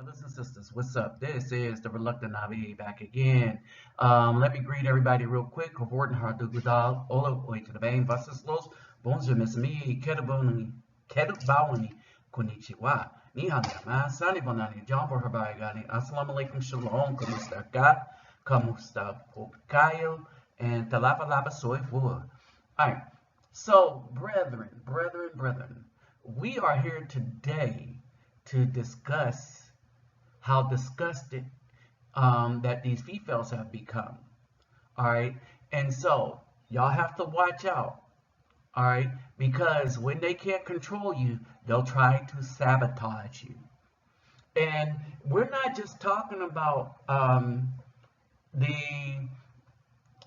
Brothers and sisters, what's up? This is the Reluctant Navi back again. Let me greet everybody real quick. Horten Hardugudal, Ola Oitadabain, Vasislos, Bonjour, Miss Me, Kedabawani, Konnichiwa, Nihanama, Sani Bonani, John Borhabagani, Assalamu alaikum, Shalom, Kamusta Ga, Kamusta Kayo, and Talapalapa Soy Fua. Alright, so brethren, we are here today to discuss how disgusted that these females have become. All right, and so y'all have to watch out. All right, because when they can't control you, they'll try to sabotage you. And we're not just talking about the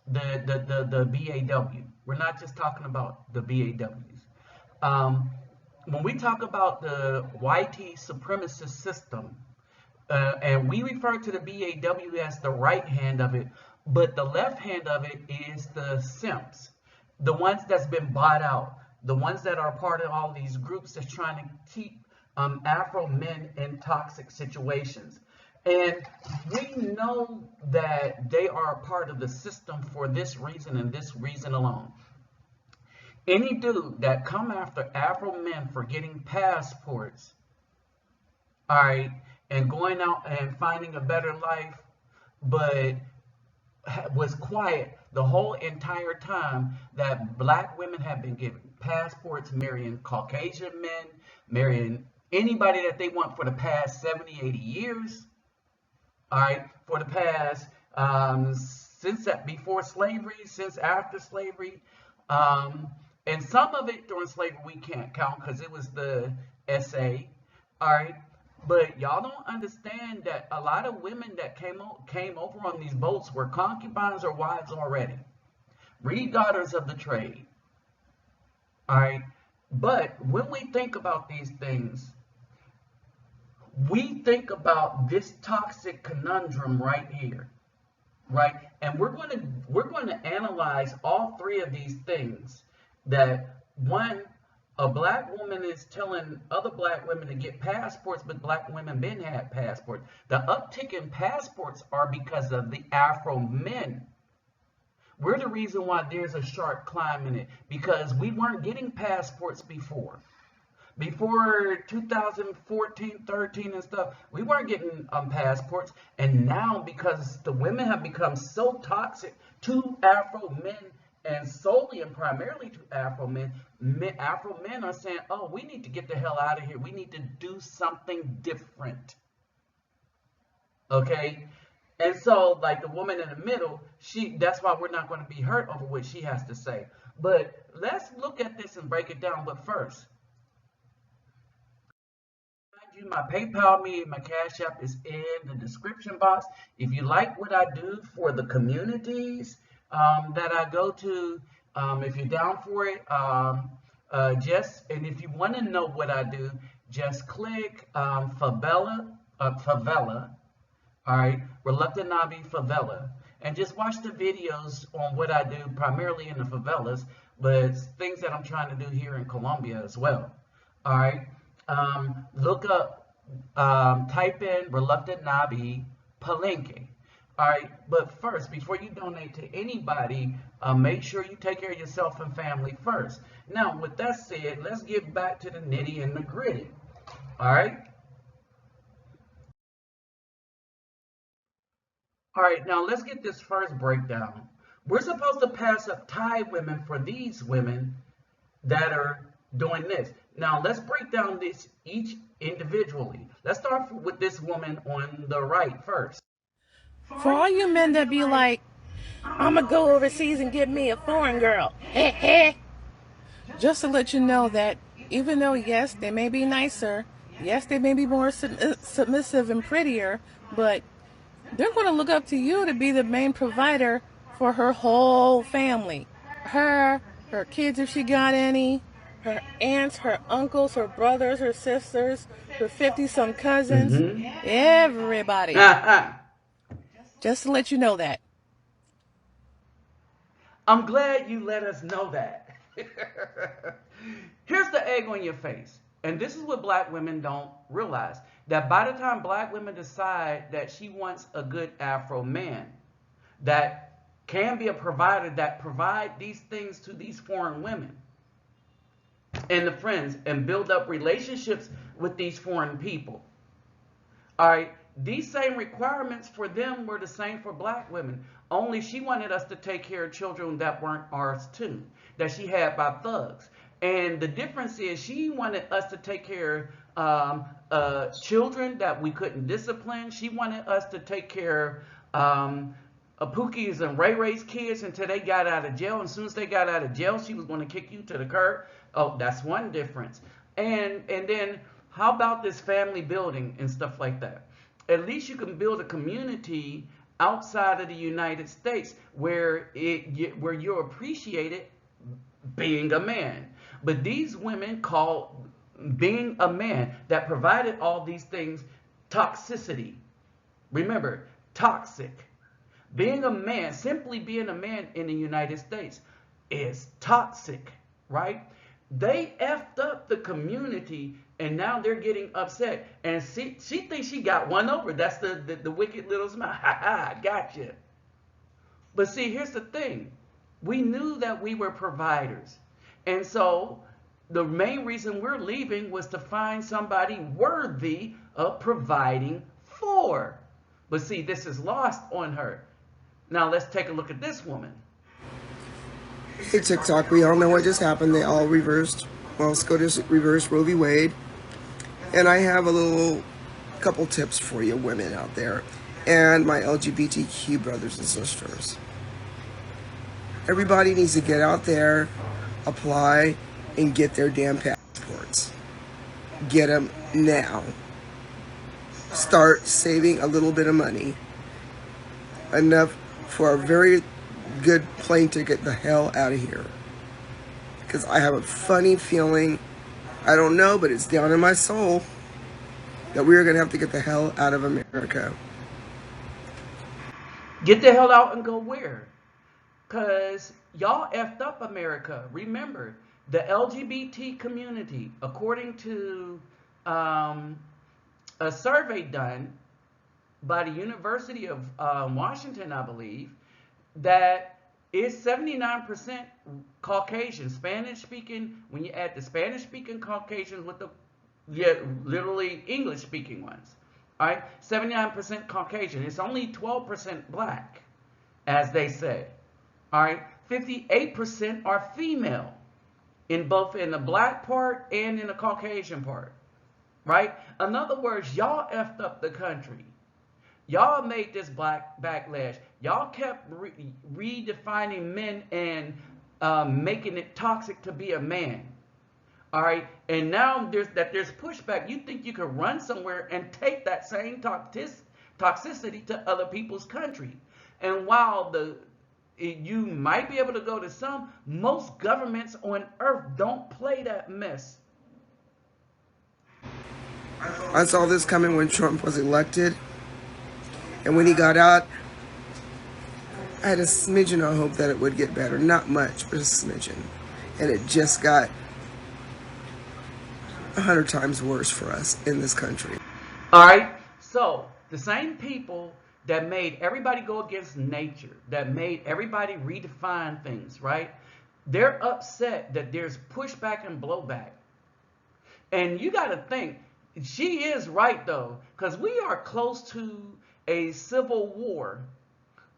BAW. We're not just talking about the BAWs. When we talk about the YT supremacist system, and we refer to the BAW as the right hand of it, but the left hand of it is the simps, the ones that's been bought out, the ones that are part of all these groups that's trying to keep Afro men in toxic situations. And we know that they are a part of the system for this reason and this reason alone. Any dude that come after Afro men for getting passports, all right, and going out and finding a better life, but was quiet the whole entire time that black women have been given passports, marrying Caucasian men, marrying anybody that they want for the past 70, 80 years, all right, for the past, since that before slavery, since after slavery, and some of it during slavery we can't count because it was the SA, all right? But y'all don't understand that a lot of women that came over on these boats were concubines or wives already. Read Daughters of the Trade, all right? But when we think about these things, we think about this toxic conundrum right here, right? And we're going to analyze all three of these things. That one, a black woman is telling other black women to get passports, but black women been had passports. The uptick in passports are because of the Afro men. We're the reason why there's a sharp climb in it, because we weren't getting passports before. Before 2014, 13 and stuff, we weren't getting passports. And now, because the women have become so toxic to Afro men, and solely and primarily to Afro men are saying, oh, we need to get the hell out of here. We need to do something different. Okay? And so, like the woman in the middle, that's why we're not going to be hurt over what she has to say. But let's look at this and break it down. But first, my PayPal, my Cash App is in the description box. If you like what I do for the communities that I go to, if you're down for it, and if you want to know what I do, just click favela, all right, Reluctant Nabi Favela, and just watch the videos on what I do primarily in the favelas, but things that I'm trying to do here in Colombia as well. All right, look up, type in Reluctant Nabi Palenque. All right, but first, before you donate to anybody, make sure you take care of yourself and family first. Now, with that said, let's get back to the nitty and the gritty. All right? All right, now let's get this first breakdown. We're supposed to pass up Thai women for these women that are doing this. Now, let's break down this each individually. Let's start with this woman on the right first. For all you men that be like, I'm going to go overseas and get me a foreign girl. Just to let you know that even though, yes, they may be nicer, yes, they may be more submissive and prettier, but they're going to look up to you to be the main provider for her whole family. Her kids if she got any, her aunts, her uncles, her brothers, her sisters, her 50-some cousins, everybody. Just to let you know that. I'm glad you let us know that. Here's the egg on your face. And this is what black women don't realize. that by the time black women decide that she wants a good Afro man that can be a provider that provide these things to these foreign women and the friends and build up relationships with these foreign people. All right, these same requirements for them were the same for black women. Only she wanted us to take care of children that weren't ours too, that she had by thugs. And the difference is she wanted us to take care children that we couldn't discipline. She wanted us to take care Pookie's and Ray Ray's kids until they got out of jail. And as soon as they got out of jail, she was going to kick you to the curb. Oh, that's one difference. And then how about this family building and stuff like that? At least you can build a community outside of the United States where you're appreciated being a man. But these women call being a man that provided all these things toxicity. Remember, toxic. Being a man, simply being a man in the United States is toxic, right? They effed up the community and now they're getting upset. And she thinks she got one over. That's the wicked little smile. Ha ha, gotcha. But see, here's the thing. We knew that we were providers. And so the main reason we're leaving was to find somebody worthy of providing for. But see, this is lost on her. Now let's take a look at this woman. Hey TikTok, we all know what just happened. They all reversed. Well, SCOTUS reversed Roe v. Wade. And I have a couple tips for you women out there and my LGBTQ brothers and sisters. Everybody needs to get out there, apply, and get their damn passports. Get them now. Start saving a little bit of money. Enough for a very good plane ticket the hell out of here. Because I have a funny feeling, I don't know, but it's down in my soul, that we're going to have to get the hell out of America. Get the hell out and go where? Because y'all effed up America. Remember, the LGBT community, according to a survey done by the University of Washington, I believe, that is 79% Caucasian, Spanish-speaking. When you add the Spanish-speaking Caucasians with the literally English-speaking ones, all right, 79% Caucasian. It's only 12% black, as they say. All right, 58% are female, in both in the black part and in the Caucasian part, right? In other words, y'all effed up the country. Y'all made this black backlash. Y'all kept redefining men and making it toxic to be a man. All right, and now there's pushback. You think you can run somewhere and take that same toxicity to other people's country. And while you might be able to go to some, most governments on earth don't play that mess. I saw this coming when Trump was elected. And when he got out, I had a smidgen of hope that it would get better. Not much, but a smidgen. And it just got 100 times worse for us in this country. All right, so the same people that made everybody go against nature, that made everybody redefine things, right? They're upset that there's pushback and blowback. And you got to think, she is right though, because we are close to a civil war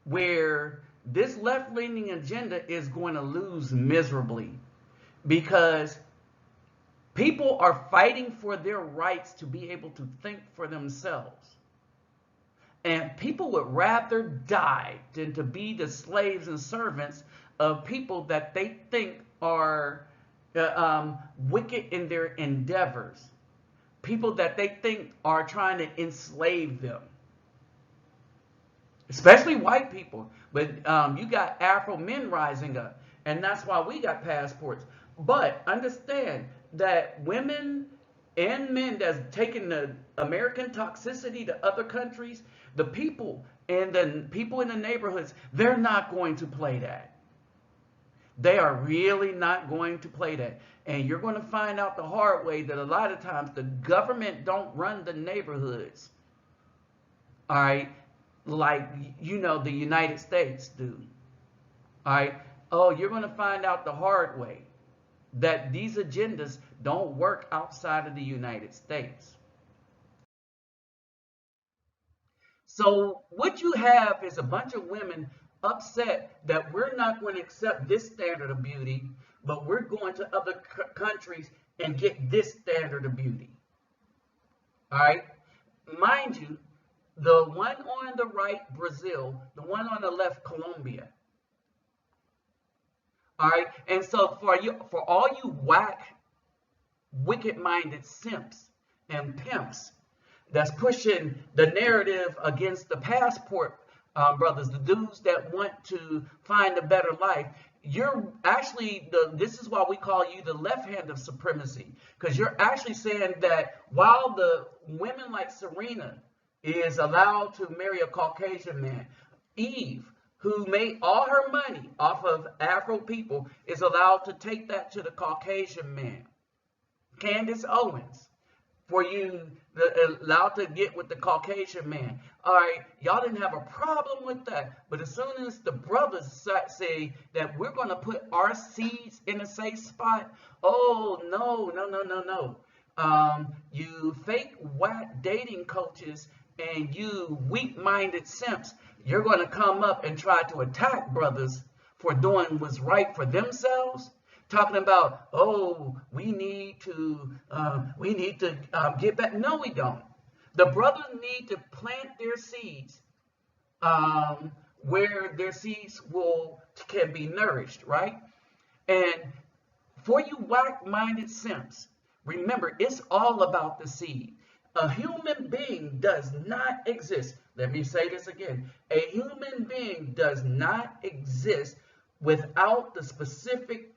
where this left-leaning agenda is going to lose miserably, because people are fighting for their rights to be able to think for themselves. And people would rather die than to be the slaves and servants of people that they think are wicked in their endeavors. People that they think are trying to enslave them. Especially white people. But you got Afro men rising up. And that's why we got passports. But understand that women and men that's taking the American toxicity to other countries, the people and the people in the neighborhoods, they're not going to play that. They are really not going to play that. And you're going to find out the hard way that a lot of times the government don't run the neighborhoods, all right, like, the United States do. All right. Oh, you're going to find out the hard way that these agendas don't work outside of the United States. So what you have is a bunch of women upset that we're not going to accept this standard of beauty, but we're going to other countries and get this standard of beauty. All right. Mind you, the one on the right, Brazil, the one on the left, Colombia. All right. And so for all you whack, wicked-minded simps and pimps that's pushing the narrative against the passport brothers, the dudes that want to find a better life, you're actually, this is why we call you the left hand of supremacy, because you're actually saying that while the women like Serena is allowed to marry a Caucasian man, Eve, who made all her money off of Afro people, is allowed to take that to the Caucasian man. Candace Owens, for you allowed to get with the Caucasian man. All right, y'all didn't have a problem with that. But as soon as the brothers say that we're going to put our seeds in a safe spot, oh, no, no, no, no, no. You fake whack dating coaches and you weak-minded simps, you're going to come up and try to attack brothers for doing what's right for themselves. Talking about, oh, we need to get back. No, we don't. The brothers need to plant their seeds where their seeds can be nourished, right? And for you whack-minded simps, remember, it's all about the seed. A human being does not exist. Let me say this again. A human being does not exist without the specific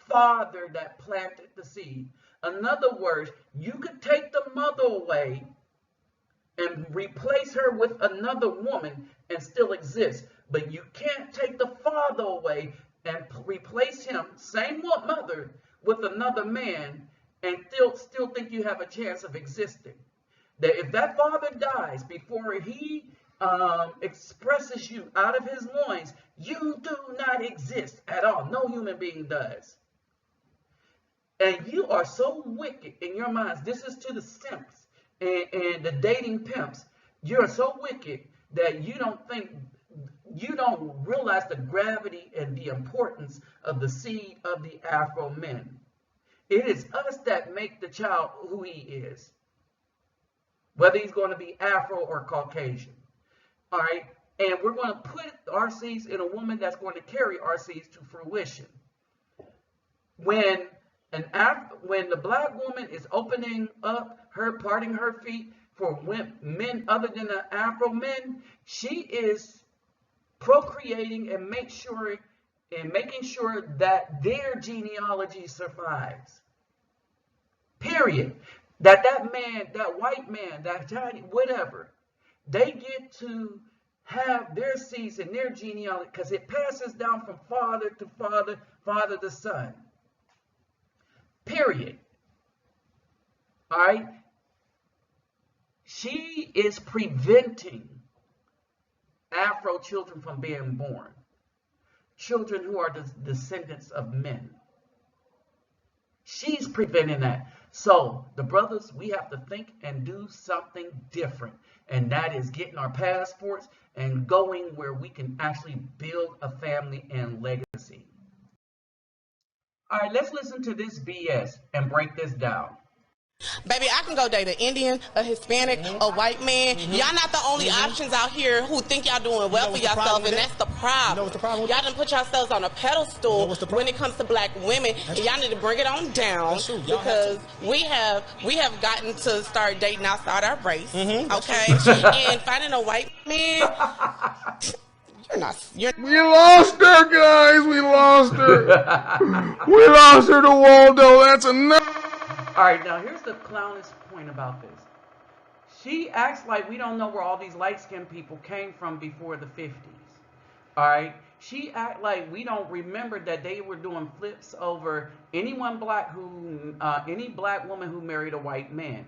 father that planted the seed. In other words, you could take the mother away and replace her with another woman and still exist, but you can't take the father away and replace him, same mother, with another man and still think you have a chance of existing. That if that father dies before he expresses you out of his loins, you do not exist at all. No human being does. And you are so wicked in your minds. This is to the simps and the dating pimps. You're so wicked that you don't realize the gravity and the importance of the seed of the Afro men. It is us that make the child who he is, whether he's going to be Afro or Caucasian. All right. And we're going to put our seeds in a woman that's going to carry our seeds to fruition. When the black woman is opening up parting her feet for men other than the Afro men, she is procreating and making sure that their genealogy survives. Period. That man, that white man, that Chinese, whatever, they get to have their seeds and their genealogy because it passes down from father to father, father to son. Period. All right. She is preventing Afro children from being born. Children who are the descendants of men. She's preventing that. So the brothers, we have to think and do something different. And that is getting our passports and going where we can actually build a family and legacy. All right, let's listen to this BS and break this down. Baby, I can go date an Indian, a Hispanic, a white man. Y'all not the only options out here who think y'all doing well for yourself, and that's the problem. You know what's the problem? Y'all done put yourselves on a pedestal when it comes to black women, and y'all need to bring it on down because we have gotten to start dating outside our race, okay? And finding a white man. We lost her, guys. We lost her. We lost her to Waldo. That's enough. All right, now here's the clownish point about this. She acts like we don't know where all these light-skinned people came from before the 50s. All right, She act like we don't remember that they were doing flips over any black woman who married a white man.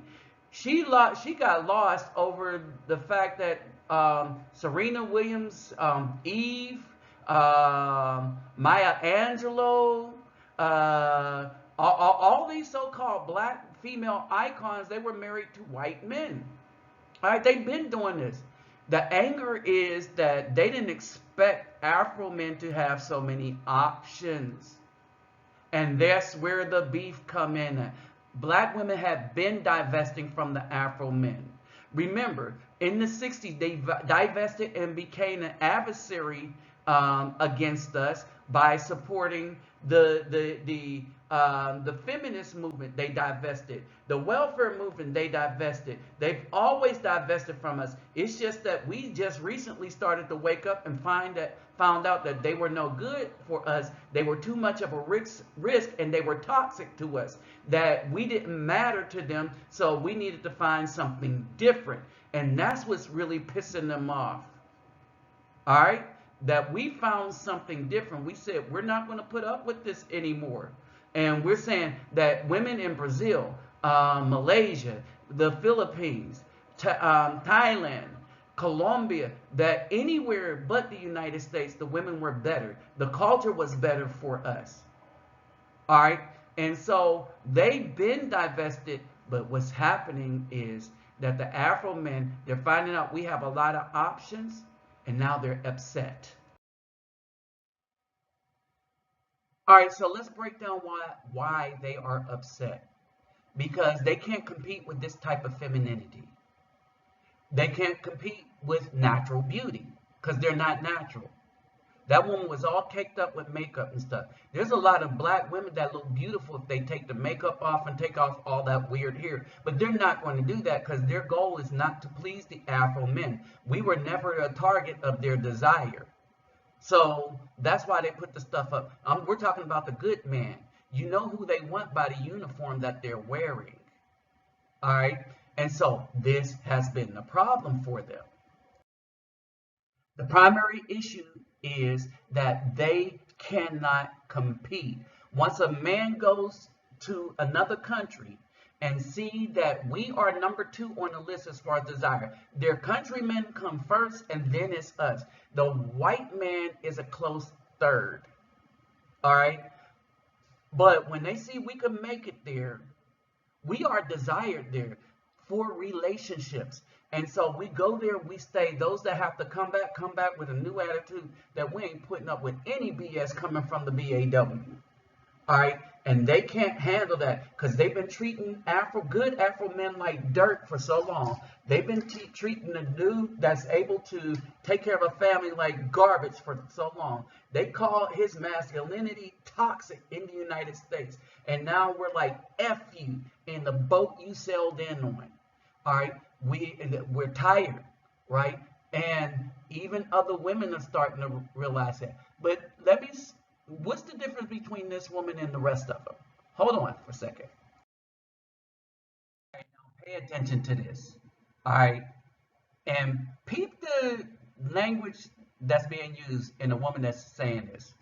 She got lost over the fact that Serena Williams, Eve, Maya Angelou, all these so-called black female icons, they were married to white men. All right, they've been doing this. The anger is that they didn't expect Afro men to have so many options. And that's where the beef come in. Black women have been divesting from the Afro men. Remember, in the 60s, they divested and became an adversary against us by supporting the feminist movement. They divested. The welfare movement, they divested. They've always divested from us. It's just that we just recently started to wake up and found out that they were no good for us. They were too much of a risk, and they were toxic to us, that we didn't matter to them, so we needed to find something different. And that's what's really pissing them off. All right? That we found something different. We said, we're not going to put up with this anymore. And we're saying that women in Brazil, Malaysia, the Philippines, Thailand, Colombia, that anywhere but the United States, the women were better. The culture was better for us. All right? And so they've been divested, but what's happening is that the Afro men, they're finding out we have a lot of options, and now they're upset. All right, so let's break down why they are upset. Because they can't compete with this type of femininity. They can't compete with natural beauty because they're not natural. That woman was all caked up with makeup and stuff. There's a lot of black women that look beautiful if they take the makeup off and take off all that weird hair. But they're not going to do that because their goal is not to please the Afro men. We were never a target of their desire. So that's why they put the stuff up. We're talking about the good man. You know who they want by the uniform that they're wearing. All right? And so this has been the problem for them. The primary issue is that they cannot compete. Once a man goes to another country and see that we are number 2 on the list as far as desire, their countrymen come first and then it's us. The white man is a close third. All right? But when they see we can make it there, we are desired there for relationships. And so we go there, we stay. Those that have to come back with a new attitude that we ain't putting up with any BS coming from the BAW. All right? And they can't handle that because they've been treating good Afro men like dirt for so long. They've been treating a dude that's able to take care of a family like garbage for so long. They call his masculinity toxic in the United States. And now we're like, F you in the boat you sailed in on. All right? We're tired, right? And even other women are starting to realize that. But what's the difference between this woman and the rest of them? Hold on for a second. All right, now pay attention to this. All right. And peep the language that's being used in a woman that's saying this.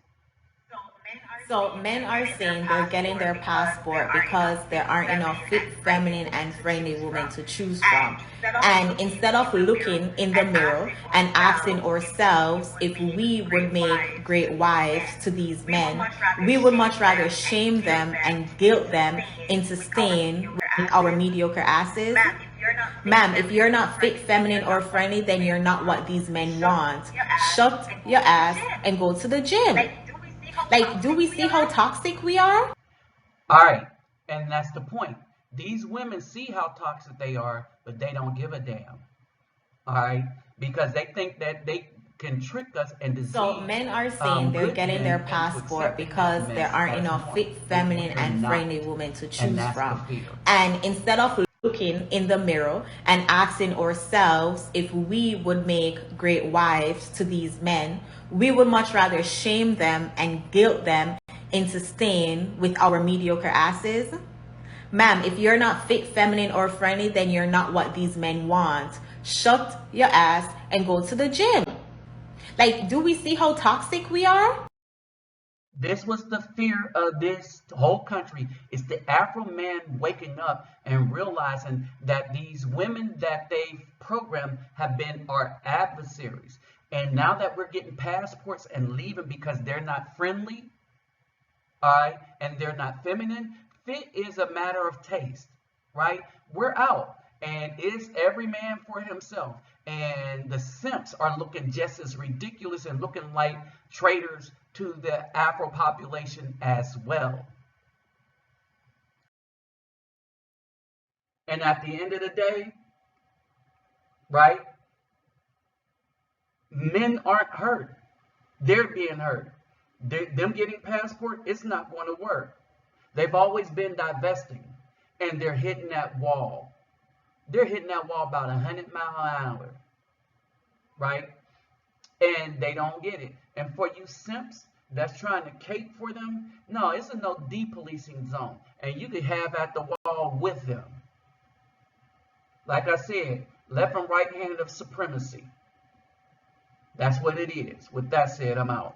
So men are saying they're getting their passport because there aren't enough fit, feminine, and friendly women to choose from. And instead of looking in the mirror and asking ourselves if we would make great wives to these men, we would much rather shame them and guilt them into staying with our mediocre asses. Ma'am, if you're not fit, feminine, or friendly, then you're not what these men want. Shut your ass and go to the gym. Like, do we see how toxic we are? All right, and that's the point. These women see how toxic they are, but they don't give a damn. All right, because they think that they can trick us and deceive. So men are saying they're getting their passport because there aren't enough fit, feminine, and friendly women to choose from. And instead of looking in the mirror and asking ourselves if we would make great wives to these men, we would much rather shame them and guilt them into staying with our mediocre asses. Ma'am, if you're not fit, feminine, or friendly, then you're not what these men want. Shut your ass and go to the gym. Like, do we see how toxic we are? This was the fear of this whole country. It's the Afro man waking up and realizing that these women that they've programmed have been our adversaries. And now that we're getting passports and leaving because they're not friendly, all right, and they're not feminine, fit is a matter of taste, right? We're out. And it's every man for himself. And the simps are looking just as ridiculous and looking like traitors to the Afro population as well. And at the end of the day, right, men aren't hurt. They're being hurt. Them getting passport, it's not going to work. They've always been divesting, and they're hitting that wall. They're hitting that wall about 100 miles an hour, right? And they don't get it. And for you simps that's trying to cape for them, no, it's a no depolicing zone. And you can have at the wall with them. Like I said, left and right hand of supremacy. That's what it is. With that said, I'm out.